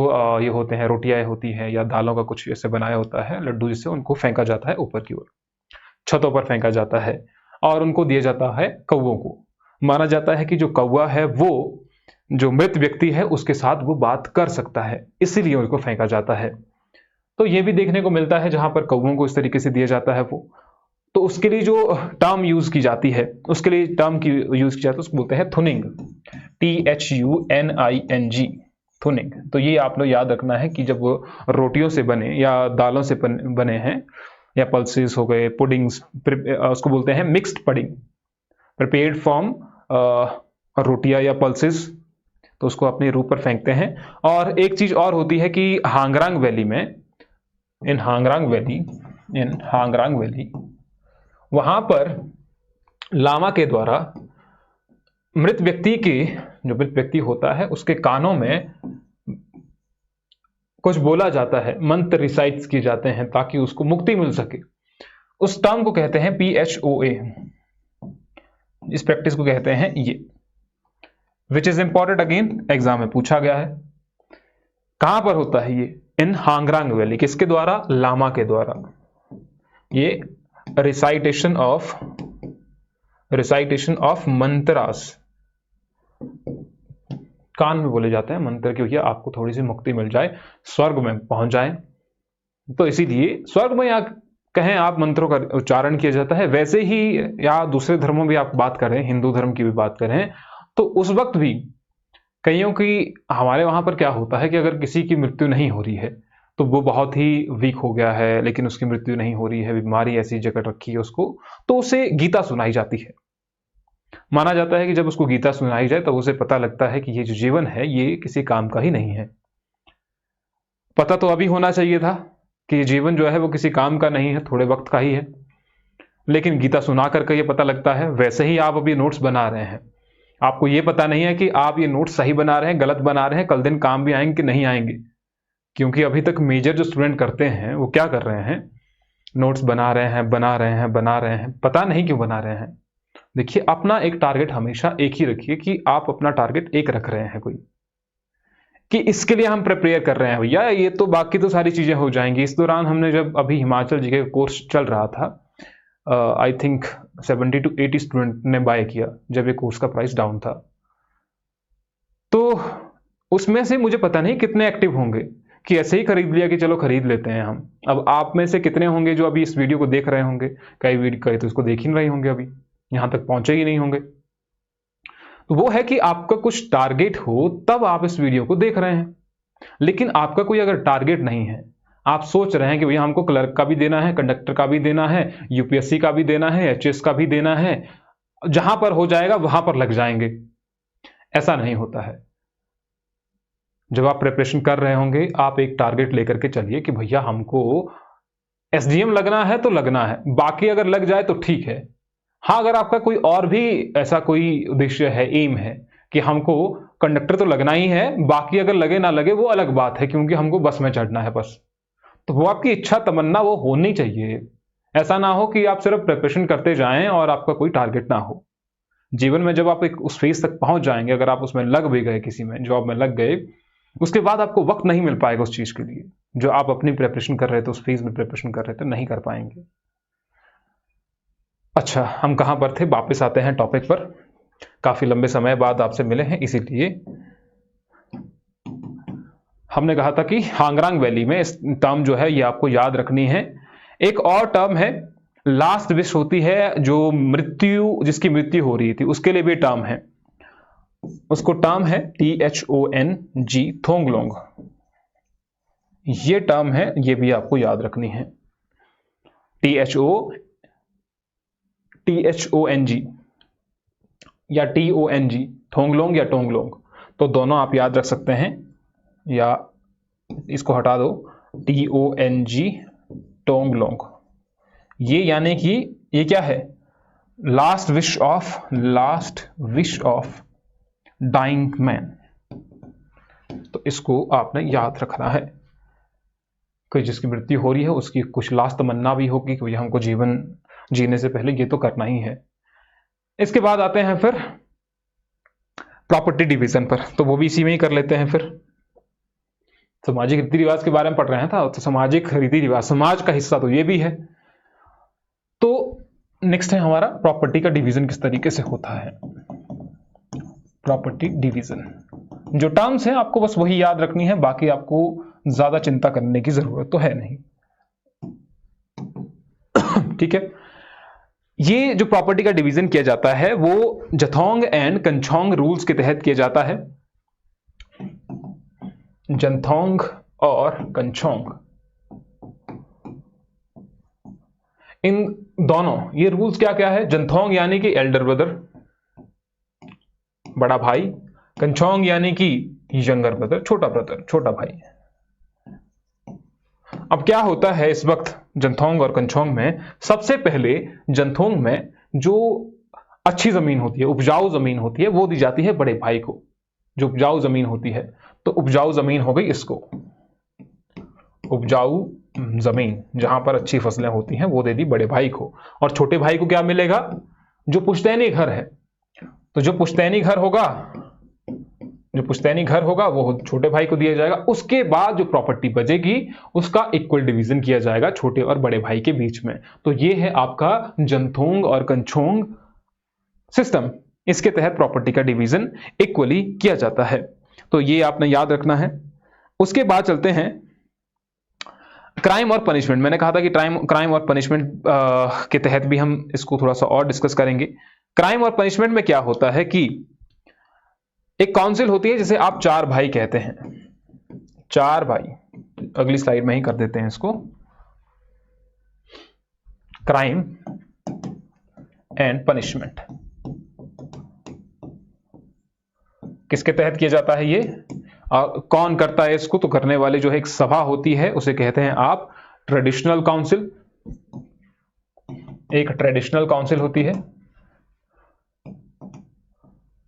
ये होते हैं, रोटियां होती हैं या दालों का कुछ ऐसे बनाया होता है लड्डू, जिससे उनको फेंका जाता है ऊपर की ओर, छतों पर फेंका जाता है और उनको दिया जाता है कौवों को। माना जाता है कि जो कौवा है वो जो मृत व्यक्ति है उसके साथ वो बात कर सकता है, इसीलिए उसको फेंका जाता है। तो ये भी देखने को मिलता है जहां पर कौवों को इस तरीके से दिया जाता है वो, तो उसके लिए जो टर्म यूज की जाती है, उसके लिए टर्म की यूज की जाती है, उसको बोलते हैं थुनिंग, THUNING, थुनिंग। तो ये आप लोग याद रखना है कि जब वो रोटियों से बने या दालों से बने हैं या पल्सेस हो गए, पुडिंग्स, उसको बोलते हैं मिक्स्ड पुडिंग, प्रिपेयर्ड फ्रॉम रोटियां या पल्सेस, तो उसको अपने रूप पर फेंकते हैं। और एक चीज और होती है कि हांगरांग वैली में, इन हांगरांग वैली वहां पर लामा के द्वारा मृत व्यक्ति के, जो मृत व्यक्ति होता है उसके कानों में कुछ बोला जाता है, मंत्र रिसाइट्स किए जाते हैं ताकि उसको मुक्ति मिल सके। उस टर्म को कहते हैं PHOA, इस प्रैक्टिस को कहते हैं ये, which is important, again exam में पूछा गया है। कहां पर होता है ये? इन हांगरांग वैली। किसके द्वारा? लामा के द्वारा। ये रिसाइटेशन ऑफ मंत्रास कान में बोले जाते हैं मंत्र, क्योंकि आपको थोड़ी सी मुक्ति मिल जाए, स्वर्ग में पहुंच जाए। तो इसीलिए स्वर्ग में या कहें आप मंत्रों का उच्चारण किया जाता है। वैसे ही या दूसरे धर्मों में आप बात करें, हिंदू धर्म की भी बात करें, तो उस वक्त भी कईयों की, हमारे वहां पर क्या होता है कि अगर किसी की मृत्यु नहीं हो रही है तो वो बहुत ही वीक हो गया है, लेकिन उसकी मृत्यु नहीं हो रही है, बीमारी ऐसी जकड़ रखी है उसको, तो उसे गीता सुनाई जाती है। माना जाता है कि जब उसको गीता सुनाई जाए तब उसे पता लगता है कि ये जो जीवन है ये किसी काम का ही नहीं है। पता तो अभी होना चाहिए था कि ये जीवन जो है वो किसी काम का नहीं है, थोड़े वक्त का ही है, लेकिन गीता सुना करके ये पता लगता है। वैसे ही आप अभी नोट्स बना रहे हैं, आपको ये पता नहीं है कि आप ये नोट्स सही बना रहे हैं, गलत बना रहे हैं, कल दिन काम भी आएंगे कि नहीं आएंगे। क्योंकि अभी तक मेजर जो स्टूडेंट करते हैं वो क्या कर रहे हैं, नोट्स बना रहे हैं, पता नहीं क्यों बना रहे हैं। देखिए, अपना एक टारगेट हमेशा एक ही रखिए कि आप अपना टारगेट एक रख रहे हैं कोई, कि इसके लिए हम प्रिपेयर कर रहे हैं भैया, ये तो बाकी तो सारी चीजें हो जाएंगी। इस दौरान हमने जब अभी हिमाचल जी का कोर्स चल रहा था, आई थिंक 70 to 80 स्टूडेंट ने बाय किया जब ये कोर्स का प्राइस डाउन था। तो उसमें से मुझे पता नहीं कितने एक्टिव होंगे कि ऐसे ही खरीद लिया कि चलो खरीद लेते हैं हम। अब आप में से कितने होंगे जो अभी इस वीडियो को देख रहे होंगे, कई तो इसको देख ही नहीं रहे होंगे, अभी यहां तक पहुंचे ही नहीं होंगे। तो वो है कि आपका कुछ टारगेट हो तब आप इस वीडियो को देख रहे हैं। लेकिन आपका कोई अगर टारगेट नहीं है, आप सोच रहे हैं कि भैया हमको क्लर्क का भी देना है, कंडक्टर का भी देना है, यूपीएससी का भी देना है, एचएस का भी देना है, जहां पर हो जाएगा वहां पर लग जाएंगे, ऐसा नहीं होता है। जब आप प्रिपरेशन कर रहे होंगे, आप एक टारगेट लेकर के चलिए कि भैया हमको एसडीएम लगना है तो लगना है, बाकी अगर लग जाए तो ठीक है। हाँ, अगर आपका कोई और भी ऐसा कोई उद्देश्य है, एम है कि हमको कंडक्टर तो लगना ही है, बाकी अगर लगे ना लगे वो अलग बात है, क्योंकि हमको बस में चढ़ना है बस, तो वो आपकी इच्छा तमन्ना वो होनी चाहिए। ऐसा ना हो कि आप सिर्फ प्रिपरेशन करते जाएं और आपका कोई टारगेट ना हो। जीवन में जब आप एक उस फेज तक पहुंच जाएंगे, अगर आप उसमें लग भी गए, किसी में जॉब में लग गए, उसके बाद आपको वक्त नहीं मिल पाएगा उस चीज के लिए जो आप अपनी प्रिपरेशन कर रहे थे, उस फेज में प्रिपरेशन कर रहे थे, नहीं कर पाएंगे। अच्छा, हम कहां पर थे? वापस आते हैं टॉपिक पर। काफी लंबे समय बाद आपसे मिले हैं, इसीलिए हमने कहा था कि हांगरांग वैली में इस टर्म जो है ये आपको याद रखनी है। एक और टर्म है, लास्ट विश होती है, जो मृत्यु, जिसकी मृत्यु हो रही थी उसके लिए भी टर्म है, उसको टर्म है THONG, थोंगलोंग। ये टर्म है, ये भी आपको याद रखनी है, THONG या TONG, थोंगलोंग या टोंगलोंग, तो दोनों आप याद रख सकते हैं, या इसको हटा दो, TONG, टोंगलोंग। ये यानी कि ये क्या है? Last wish of dying man. तो इसको आपने याद रखना है। कोई जिसकी मृत्यु हो रही है उसकी कुछ लास्ट तमन्ना भी होगी कि हमको जीवन जीने से पहले ये तो करना ही है। इसके बाद आते हैं फिर प्रॉपर्टी डिवीजन पर, तो वो भी इसी में ही कर लेते हैं। फिर सामाजिक रीति रिवाज के बारे में पढ़ रहे हैं था, तो सामाजिक रीति रिवाज समाज का हिस्सा तो ये भी है। तो नेक्स्ट है हमारा प्रॉपर्टी का डिवीजन किस तरीके से होता है। प्रॉपर्टी डिवीजन जो टर्म्स है आपको बस वही याद रखनी है, बाकी आपको ज्यादा चिंता करने की जरूरत तो है नहीं। ठीक है, ये जो प्रॉपर्टी का डिवीजन किया जाता है वो जथोंग एंड कंचोंग रूल्स के तहत किया जाता है। जंथोंग और कंचोंग, इन दोनों ये रूल्स क्या क्या है। जंथोंग यानी कि एल्डर ब्रदर, बड़ा भाई। कंचोंग यानी कि यंगर ब्रदर, छोटा ब्रदर, छोटा भाई। अब क्या होता है इस वक्त जंथोंग और कंचोंग में, सबसे पहले जंथोंग में जो अच्छी जमीन होती है, उपजाऊ जमीन होती है, वो दी जाती है बड़े भाई को। जो उपजाऊ जमीन होती है, तो उपजाऊ जमीन हो गई इसको, उपजाऊ जमीन जहां पर अच्छी फसलें होती हैं वो दे दी बड़े भाई को। और छोटे भाई को क्या मिलेगा, जो पुश्तैनी घर है। तो जो पुश्तैनी घर होगा, जो पुश्तैनी घर होगा वो छोटे भाई को दिया जाएगा। उसके बाद जो प्रॉपर्टी बचेगी उसका इक्वल डिवीजन किया जाएगा छोटे और बड़े भाई के बीच में। तो ये है आपका जंथोंग और कंचोंग सिस्टम। इसके तहत प्रॉपर्टी का डिवीजन इक्वली किया जाता है, तो ये आपने याद रखना है। उसके बाद चलते हैं क्राइम और पनिशमेंट। मैंने कहा था कि क्राइम और पनिशमेंट के तहत भी हम इसको थोड़ा सा और डिस्कस करेंगे। क्राइम और पनिशमेंट में क्या होता है कि एक काउंसिल होती है जिसे आप चार भाई कहते हैं। चार भाई, अगली स्लाइड में ही कर देते हैं इसको। क्राइम एंड पनिशमेंट किसके तहत किया जाता है ये, और कौन करता है इसको, तो करने वाले जो है एक सभा होती है उसे कहते हैं आप ट्रेडिशनल काउंसिल। एक ट्रेडिशनल काउंसिल होती है,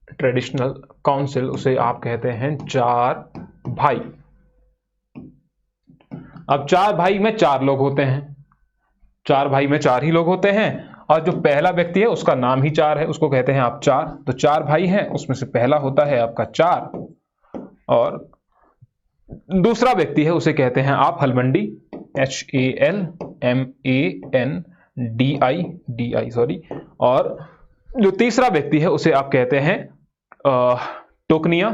ट्रेडिशनल काउंसिल, उसे आप कहते हैं चार भाई। अब चार भाई में चार लोग होते हैं, चार भाई में चार ही लोग होते हैं, और जो पहला व्यक्ति है उसका नाम ही चार है, उसको कहते हैं आप चार। तो चार भाई हैं, उसमें से पहला होता है आपका चार, और दूसरा व्यक्ति है उसे कहते हैं आप हलमंडी, HALMANDI, सॉरी। और जो तीसरा व्यक्ति है उसे आप कहते हैं टोकनिया,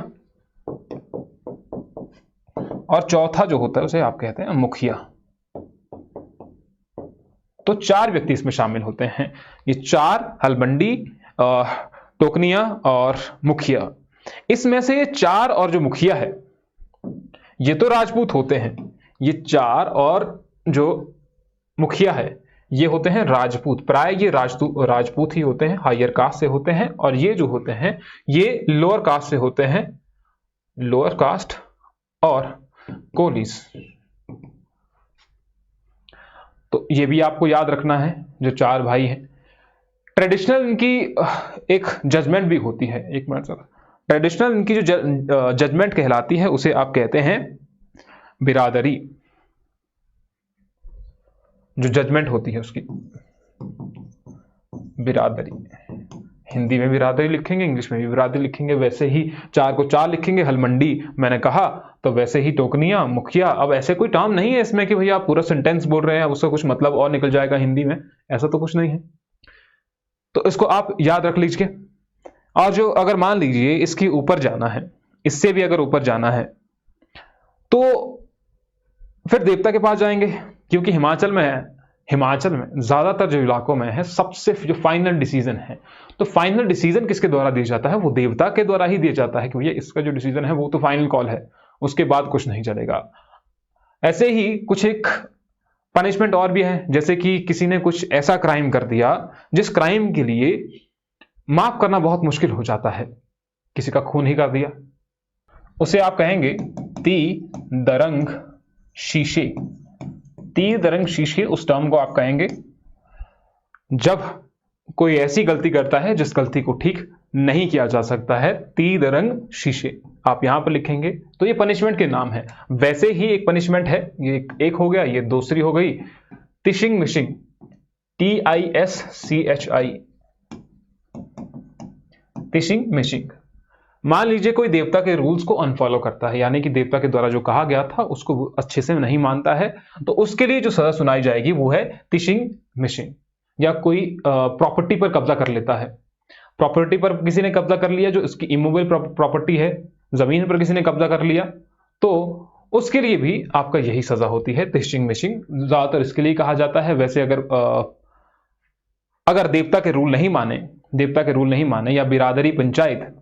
और चौथा जो होता है उसे आप कहते हैं मुखिया। तो चार व्यक्ति इसमें शामिल होते हैं, ये चार, हलमंडी, टोकनिया और मुखिया। इसमें से ये चार और जो मुखिया है ये तो राजपूत होते हैं, ये चार और जो मुखिया है ये होते हैं राजपूत। प्राय ये राजपूत ही होते हैं, हायर कास्ट से होते हैं, और ये जो होते हैं ये लोअर कास्ट से होते हैं, लोअर कास्ट और कोलीस। तो ये भी आपको याद रखना है जो चार भाई हैं। ट्रेडिशनल इनकी एक जजमेंट भी होती है, एक मिनट सर। ट्रेडिशनल इनकी जो जजमेंट कहलाती है उसे आप कहते हैं बिरादरी। जो जजमेंट होती है उसकी बिरादरी, हिंदी में बिरादरी लिखेंगे, इंग्लिश में भी बिरादरी लिखेंगे। वैसे ही चार को चार लिखेंगे, हलमंडी मैंने कहा, तो वैसे ही टोकनिया, मुखिया। अब ऐसे कोई टर्म नहीं है इसमें कि भैया आप पूरा सेंटेंस बोल रहे हैं उसका कुछ मतलब और निकल जाएगा हिंदी में, ऐसा तो कुछ नहीं है। तो इसको आप याद रख लीजिए। और जो अगर मान लीजिए इसके ऊपर जाना है, इससे भी अगर ऊपर जाना है तो फिर देवता के पास जाएंगे, क्योंकि हिमाचल में ज्यादातर जो इलाकों में है सबसे जो फाइनल डिसीजन है, तो फाइनल डिसीजन किसके द्वारा दिया जाता है, वो देवता के द्वारा ही दिया जाता है कि भैया इसका जो डिसीजन है वो तो फाइनल कॉल है, उसके बाद कुछ नहीं चलेगा। ऐसे ही कुछ एक पनिशमेंट और भी है, जैसे कि किसी ने कुछ ऐसा क्राइम कर दिया जिस क्राइम के लिए माफ करना बहुत मुश्किल हो जाता है, किसी का खून ही कर दिया, उसे आप कहेंगे ती दरंग शीशे। तीर दरंग शीशे, उस टर्म को आप कहेंगे जब कोई ऐसी गलती करता है जिस गलती को ठीक नहीं किया जा सकता है, तीर दरंग शीशे। आप यहां पर लिखेंगे तो ये पनिशमेंट के नाम है। वैसे ही एक पनिशमेंट है, ये एक हो गया, ये दूसरी हो गई टिशिंग मिशिंग, TISCHI, टिशिंग मिशिंग। मान लीजिए कोई देवता के रूल्स को अनफॉलो करता है, यानी कि देवता के द्वारा जो कहा गया था उसको वो अच्छे से नहीं मानता है, तो उसके लिए जो सजा सुनाई जाएगी वो है टिशिंग मिशिंग। या कोई प्रॉपर्टी पर कब्जा कर लेता है, प्रॉपर्टी पर किसी ने कब्जा कर लिया जो इसकी इमूवेबल प्रॉपर्टी है, जमीन पर किसी ने कब्जा कर लिया, तो उसके लिए भी आपका यही सजा होती है, टिशिंग मिशिंग। ज्यादातर इसके लिए कहा जाता है। वैसे अगर देवता के रूल नहीं माने, देवता के रूल नहीं माने या बिरादरी पंचायत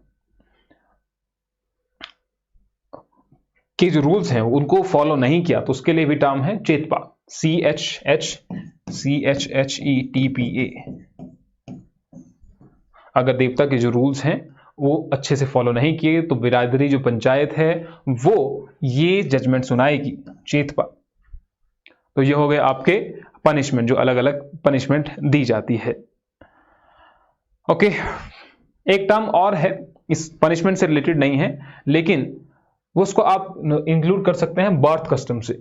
के जो रूल्स हैं उनको फॉलो नहीं किया, तो उसके लिए भी टर्म है चेतपा, CHHETPA। अगर देवता के जो रूल्स हैं वो अच्छे से फॉलो नहीं किए तो बिरादरी जो पंचायत है वो ये जजमेंट सुनाएगी, चेतपा। तो ये हो गए आपके पनिशमेंट, जो अलग अलग पनिशमेंट दी जाती है। ओके, एक टर्म और है, इस पनिशमेंट से रिलेटेड नहीं है लेकिन वो उसको आप इंक्लूड कर सकते हैं बर्थ कस्टम से।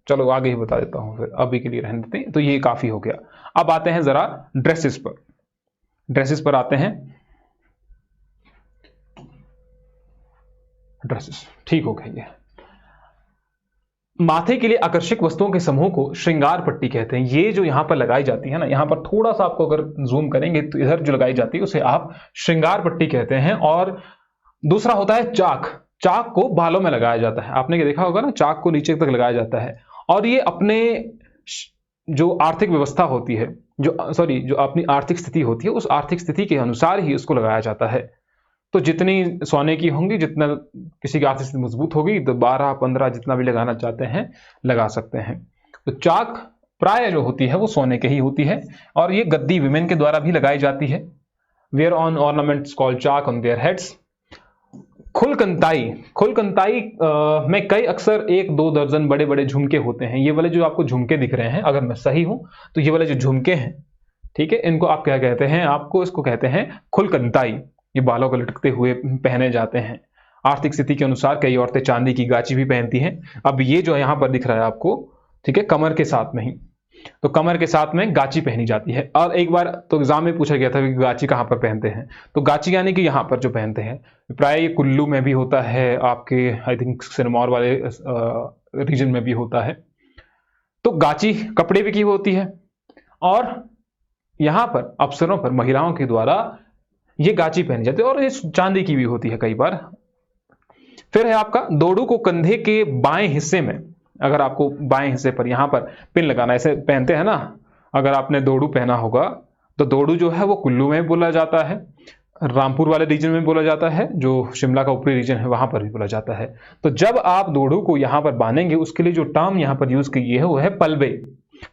चलो आगे ही बता देता हूं, फिर अभी के लिए रहने देते हैं। तो ये काफी हो गया। अब आते हैं जरा ड्रेसेस पर, ड्रेसेस पर आते हैं। ड्रेसेस ठीक हो गई है। माथे के लिए आकर्षक वस्तुओं के समूह को श्रृंगार पट्टी कहते हैं। ये जो यहां पर लगाई जाती है ना, यहां पर थोड़ा सा आपको अगर जूम करेंगे तो इधर जो लगाई जाती है उसे आप श्रृंगार पट्टी कहते हैं। और दूसरा होता है चाक। चाक को बालों में लगाया जाता है, आपने देखा होगा ना, चाक को नीचे तक लगाया जाता है। और ये अपने जो आर्थिक व्यवस्था होती है, जो अपनी आर्थिक स्थिति होती है, उस आर्थिक स्थिति के अनुसार ही उसको लगाया जाता है। तो जितनी सोने की होंगी, जितना किसी की आर्थिक स्थिति मजबूत होगी, तो 12-15 जितना भी लगाना चाहते हैं लगा सकते हैं। तो चाक प्राय जो होती है वो सोने के ही होती है। और ये गद्दी विमेन के द्वारा भी लगाई जाती है। वेयर ऑन ऑर्नामेंट्स कॉल्ड चाक ऑन देयर हेड्स। खुलकंताई, खुलकंताई में कई अक्सर 1-2 दर्जन बड़े बड़े झुमके होते हैं। ये वाले जो आपको झुमके दिख रहे हैं, अगर मैं सही हूं तो ये वाले जो झुमके हैं, ठीक है, इनको आप क्या कहते हैं, आपको इसको कहते हैं खुलकंताई। ये बालों को लटकते हुए पहने जाते हैं। आर्थिक स्थिति के अनुसार कई औरतें चांदी की गाची भी पहनती हैं। अब ये जो यहां पर दिख रहा है आपको, ठीक है, कमर के साथ में ही, तो कमर के साथ में गाची पहनी जाती है। और एक बार तो एग्जाम में पूछा गया था कि गाची कहां पर पहनते हैं, तो गाची यानी कि यहां पर जो पहनते हैं, प्राय ये कुल्लू में भी होता है, आपके आई थिंक सिरमौर वाले रीजन में भी होता है। तो गाची कपड़े भी की होती है। और यहां पर अफसरों पर महिलाओं के द्वारा ये गाची पहनी जाती है, और ये चांदी की भी होती है कई बार। फिर है आपका दोड़ू को कंधे के बाएं हिस्से में, अगर आपको बाएं हिस्से पर यहां पर पिन लगाना, ऐसे पहनते हैं ना, अगर आपने दोड़ू पहना होगा तो दोड़ू जो है वो कुल्लू में बोला जाता है, रामपुर वाले रीजन में बोला जाता है, जो शिमला का ऊपरी रीजन है वहां पर भी बोला जाता है। तो जब आप दोड़ू को यहां पर बांधेंगे, उसके लिए जो टर्म यहां पर यूज की है वो है पलबे,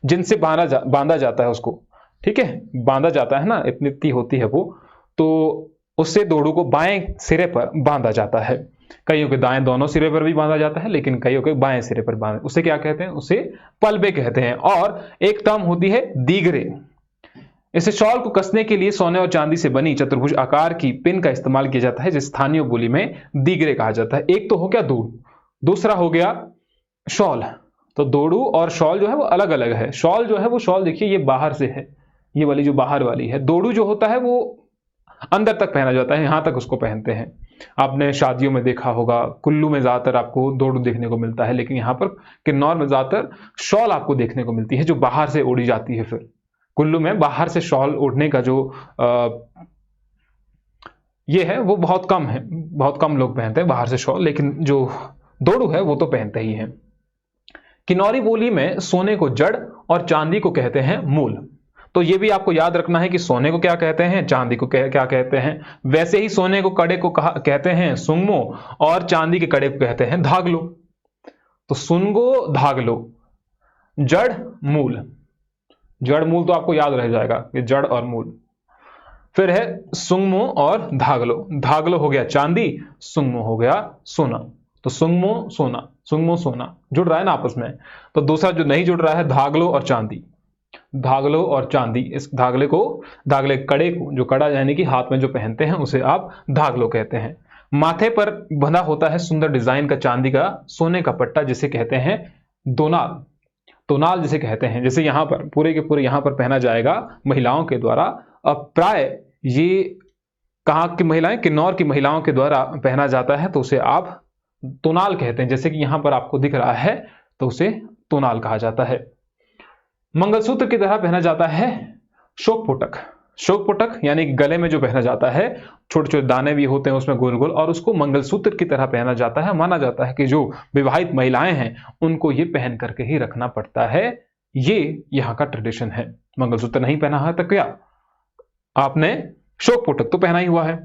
जिनसे बांधा जाता है उसको, ठीक है, बांधा जाता है ना, इतनी होती है वो, तो उससे दोड़ू को बाएं सिरे पर बांधा जाता है। कईयों के दाएं दोनों सिरे पर भी बांधा जाता है, लेकिन कईयों के बाएं सिरे पर बांधा, उसे क्या कहते हैं, उसे पलबे कहते हैं। और एक टर्म होती है दीगरे। इसे शॉल को कसने के लिए सोने और चांदी से बनी चतुर्भुज आकार की पिन का इस्तेमाल किया जाता है, जिसे स्थानीय बोली में दीगरे कहा जाता है। एक तो हो गया दोड़ू, दूसरा हो गया शॉल। तो दोड़ू और शॉल जो है वो अलग अलग है। शॉल जो है वो, शॉल देखिए ये बाहर से है, ये वाली जो बाहर वाली है। दोड़ू जो होता है वो अंदर तक पहना जाता है, यहां तक उसको पहनते हैं। आपने शादियों में देखा होगा, कुल्लू में ज्यादातर आपको दोड़ू देखने को मिलता है, लेकिन यहां पर किन्नौर में ज्यादातर शॉल आपको देखने को मिलती है, जो बाहर से ओढ़ी जाती है। फिर कुल्लू में बाहर से शॉल ओढ़ने का जो ये है वो बहुत कम है, बहुत कम लोग पहनते हैं बाहर से शॉल, लेकिन जो दोड़ू है वो तो पहनते ही हैं। किन्नौरी बोली में सोने को जड़ और चांदी को कहते हैं मूल। तो ये भी आपको याद रखना है कि सोने को क्या कहते हैं, चांदी को क्या कहते हैं। वैसे ही सोने को कड़े को कहते हैं सुंगमो, और चांदी के कड़े को कहते हैं धागलो। तो सुनगो धागलो, जड़ मूल, जड़ मूल तो आपको याद रह जाएगा कि जड़ और मूल। फिर है सुंगमो और धागलो। धागलो हो गया चांदी, सुंगमो हो गया सोना। तो सुंगमो सोना, सुंगमो सोना जुड़ रहा है ना आपस में। तो दूसरा जो नहीं जुड़ रहा है, धागलो और चांदी, धागलो और चांदी। इस धागले कड़े को, जो कड़ा यानी कि हाथ में जो पहनते हैं, उसे आप धागलो कहते हैं। माथे पर बंधा होता है सुंदर डिजाइन का चांदी का सोने का पट्टा, जिसे कहते हैं दोनाल। तोनाल जिसे कहते हैं, जैसे यहाँ पर पूरे के पूरे यहाँ पर पहना जाएगा महिलाओं के द्वारा। अब प्राय ये कहाँ की महिलाएं, किन्नौर की महिलाओं के द्वारा पहना जाता है, तो उसे आप तोनाल कहते हैं। जैसे कि यहाँ पर आपको दिख रहा है, तो उसे तोनाल कहा जाता है। मंगलसूत्र की तरह पहना जाता है शोकपुटक। शोकपुटक यानी गले में जो पहना जाता है, छोटे छोटे दाने भी होते हैं उसमें गोल गोल, और उसको मंगलसूत्र की तरह पहना जाता है। माना जाता है कि जो विवाहित महिलाएं हैं उनको ये पहन करके ही रखना पड़ता है। ये यहाँ का ट्रेडिशन है। मंगलसूत्र नहीं पहना है तो क्या आपने शोकपुटक तो पहना ही हुआ है।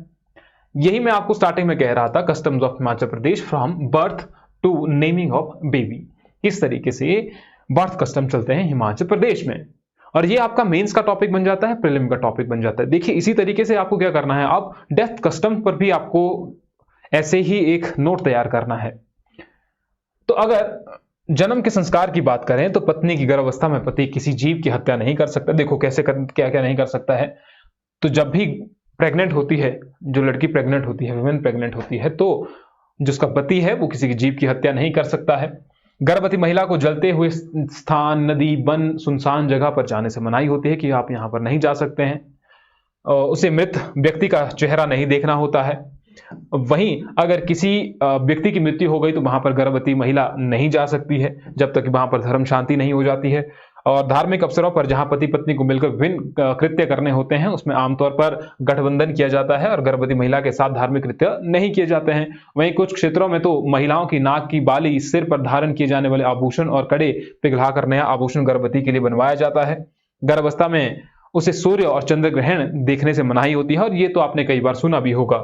यही मैं आपको स्टार्टिंग में कह रहा था, customs of Himachal Pradesh from birth to naming of baby. इस तरीके से बर्थ कस्टम चलते हैं हिमाचल प्रदेश में, और ये आपका मेंस का टॉपिक बन जाता है, प्रीलिम का टॉपिक बन जाता है। देखिए इसी तरीके से आपको क्या करना है, अब डेथ कस्टम पर भी आपको ऐसे ही एक नोट तैयार करना है। तो अगर जन्म के संस्कार की बात करें तो पत्नी की गर्भावस्था में पति किसी जीव की हत्या नहीं कर सकता। देखो कैसे क्या क्या नहीं कर सकता है। तो जब भी प्रेग्नेंट होती है, जो लड़की प्रेग्नेंट होती है, वुमेन प्रेग्नेंट होती है, तो जिसका पति है वो किसी जीव की हत्या नहीं कर सकता है। गर्भवती महिला को जलते हुए स्थान, नदी, वन, सुनसान जगह पर जाने से मनाही होती है कि आप यहां पर नहीं जा सकते हैं। उसे मृत व्यक्ति का चेहरा नहीं देखना होता है। वहीं अगर किसी व्यक्ति की मृत्यु हो गई तो वहां पर गर्भवती महिला नहीं जा सकती है जब तक कि वहां पर धर्म शांति नहीं हो जाती है। और धार्मिक अवसरों पर जहां पति पत्नी को मिलकर विभिन्न कृत्य करने होते हैं, उसमें आमतौर पर गठबंधन किया जाता है और गर्भवती महिला के साथ धार्मिक कृत्य नहीं किए जाते हैं। वहीं कुछ क्षेत्रों में तो महिलाओं की नाक की बाली, सिर पर धारण किए जाने वाले आभूषण और कड़े पिघलाकर नया आभूषण गर्भवती के लिए बनवाया जाता है। गर्भावस्था में उसे सूर्य और चंद्र ग्रहण देखने से मनाही होती है, और ये तो आपने कई बार सुना भी होगा,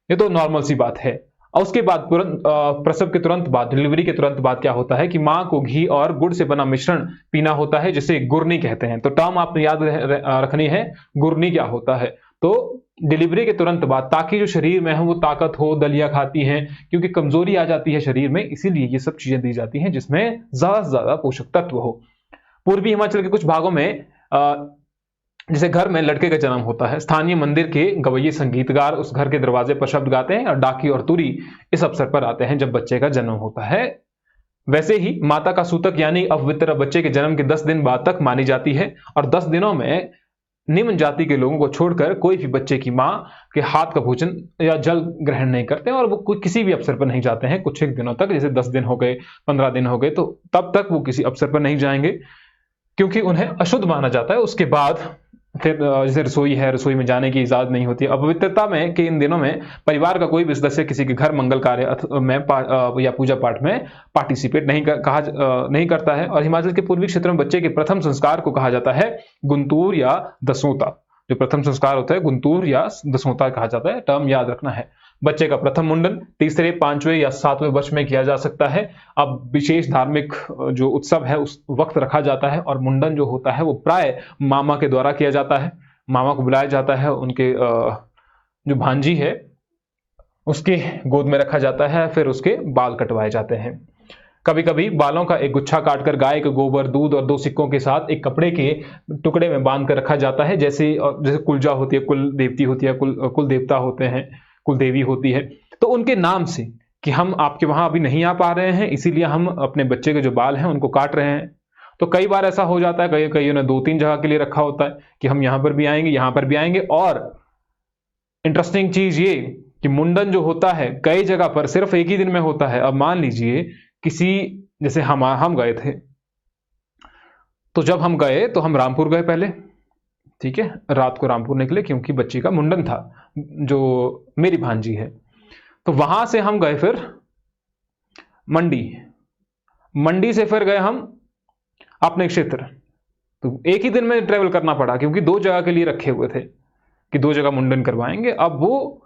ये तो नॉर्मल सी बात है। और उसके बाद तुरंत प्रसव के तुरंत बाद, डिलीवरी के तुरंत बाद क्या होता है कि मां को घी और गुड़ से बना मिश्रण पीना होता है, जिसे गुरनी कहते हैं। तो टर्म आपने याद रखनी है, गुरनी क्या होता है। तो डिलीवरी के तुरंत बाद, ताकि जो शरीर में है वो ताकत हो, दलिया खाती हैं क्योंकि कमजोरी आ जाती है शरीर में, इसीलिए ये सब चीजें दी जाती हैं जिसमें ज्यादा से ज्यादा पोषक तत्व हो। पूर्वी हिमाचल के कुछ भागों में जैसे घर में लड़के का जन्म होता है, स्थानीय मंदिर के गवैये संगीतगार उस घर के दरवाजे पर शब्द गाते हैं, और डाकी और तुरी इस अवसर पर आते हैं जब बच्चे का जन्म होता है। वैसे ही माता का सूतक यानी अपवित्र बच्चे के जन्म के 10 दिन बाद तक मानी जाती है, और 10 दिनों में निम्न जाति के लोगों को छोड़कर कोई भी बच्चे की मां के हाथ का भोजन या जल ग्रहण नहीं करते, और वो किसी भी अवसर पर नहीं जाते हैं कुछ एक दिनों तक। जैसे 10 दिन हो गए, 15 दिन हो गए, तो तब तक वो किसी अवसर पर नहीं जाएंगे क्योंकि उन्हें अशुद्ध माना जाता है। उसके बाद फिर जैसे रसोई है, रसोई में जाने की इजाजत नहीं होती। अपवित्रता में के इन दिनों में परिवार का कोई भी सदस्य किसी के घर मंगल कार्य में या पूजा पाठ में पार्टिसिपेट नहीं करता है। और हिमाचल के पूर्वी क्षेत्र में बच्चे के प्रथम संस्कार को कहा जाता है गुंतूर या दसोता। जो प्रथम संस्कार होता है गुंतूर या दसोता कहा जाता है, टर्म याद रखना है। बच्चे का प्रथम मुंडन तीसरे, 5वें या 7वें वर्ष में किया जा सकता है। अब विशेष धार्मिक जो उत्सव है उस वक्त रखा जाता है, और मुंडन जो होता है वो प्राय मामा के द्वारा किया जाता है। मामा को बुलाया जाता है, उनके जो भांजी है उसके गोद में रखा जाता है, फिर उसके बाल कटवाए जाते हैं। कभी कभी बालों का एक गुच्छा काटकर गाय के गोबर, दूध और 2 सिक्कों के साथ एक कपड़े के टुकड़े में बांध कर रखा जाता है। जैसे कुलजा होती है, कुल देवती होती है, कुल देवता होते हैं, कुल देवी होती है, तो उनके नाम से कि हम आपके वहां अभी नहीं आ पा रहे हैं, इसीलिए हम अपने बच्चे के जो बाल हैं उनको काट रहे हैं। तो कई बार ऐसा हो जाता है, कईयों ने 2-3 जगह के लिए रखा होता है कि हम यहां पर भी आएंगे, यहां पर भी आएंगे। और इंटरेस्टिंग चीज ये कि मुंडन जो होता है कई जगह पर सिर्फ एक ही दिन में होता है। अब मान लीजिए किसी, जैसे हम गए थे, तो जब हम गए तो हम रामपुर गए पहले, ठीक है, रात को रामपुर निकले क्योंकि बच्ची का मुंडन था, जो मेरी भांजी है। तो वहां से हम गए फिर मंडी से फिर गए हम अपने क्षेत्र। तो एक ही दिन में ट्रेवल करना पड़ा क्योंकि 2 जगह के लिए रखे हुए थे कि 2 जगह मुंडन करवाएंगे। अब वो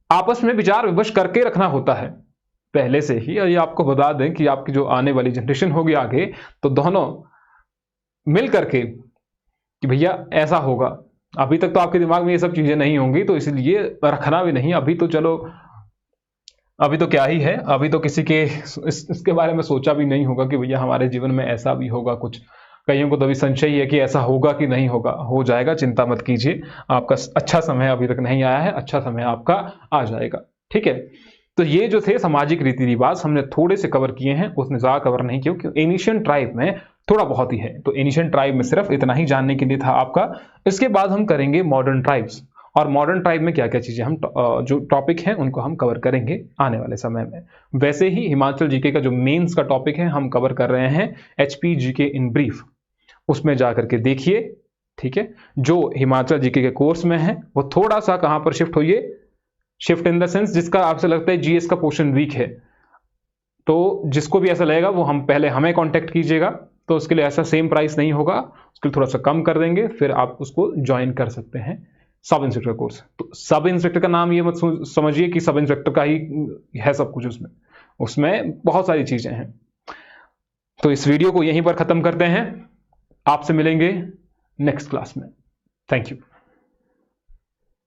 आपस में विचार विमर्श करके रखना होता है पहले से ही। और ये आपको बता दें कि आपकी जो आने वाली जनरेशन होगी आगे, तो दोनों मिल करके कि भैया ऐसा होगा। अभी तक तो आपके दिमाग में ये सब चीजें नहीं होंगी, तो इसलिए रखना भी नहीं। अभी तो चलो, अभी तो क्या ही है, अभी तो किसी के इसके बारे में सोचा भी नहीं होगा कि भैया हमारे जीवन में ऐसा भी होगा कुछ। कईयों को तो अभी संशय ही है कि ऐसा होगा कि नहीं होगा। हो जाएगा, चिंता मत कीजिए। आपका अच्छा समय अभी तक नहीं आया है, अच्छा समय आपका आ जाएगा। ठीक है। तो ये जो थे सामाजिक रीति रिवाज हमने थोड़े से कवर किए हैं, उसने ज़्यादा कवर नहीं किया क्योंकि एनिशियन ट्राइब में थोड़ा बहुत ही है। तो एनिशियन ट्राइब में सिर्फ इतना ही जानने के लिए था आपका। इसके बाद हम करेंगे मॉडर्न ट्राइब्स, और मॉडर्न ट्राइब में क्या क्या चीज़ें हम जो टॉपिक हैं उनको हम कवर करेंगे आने वाले समय में। वैसे ही हिमाचल जीके का जो मेंस का टॉपिक है हम कवर कर रहे हैं एचपी जीके इन ब्रीफ, उसमें जा करके देखिए। ठीक है, जो हिमाचल जीके के कोर्स में है वो थोड़ा सा कहां पर शिफ्ट होइए, शिफ्ट इन द सेंस जिसका आपसे लगता है जीएस का पोर्शन वीक है, तो जिसको भी ऐसा लगेगा वो हम पहले हमें कांटेक्ट कीजिएगा। तो उसके लिए ऐसा सेम प्राइस नहीं होगा, उसके लिए थोड़ा सा कम कर देंगे, फिर आप उसको ज्वाइन कर सकते हैं सब इंस्पेक्टर कोर्स। तो सब इंस्पेक्टर का नाम ये मत समझिए कि सब इंस्पेक्टर का ही है सब कुछ, उसमें उसमें बहुत सारी चीजें हैं। तो इस वीडियो को यहीं पर खत्म करते हैं, आपसे मिलेंगे नेक्स्ट क्लास में। Thank you.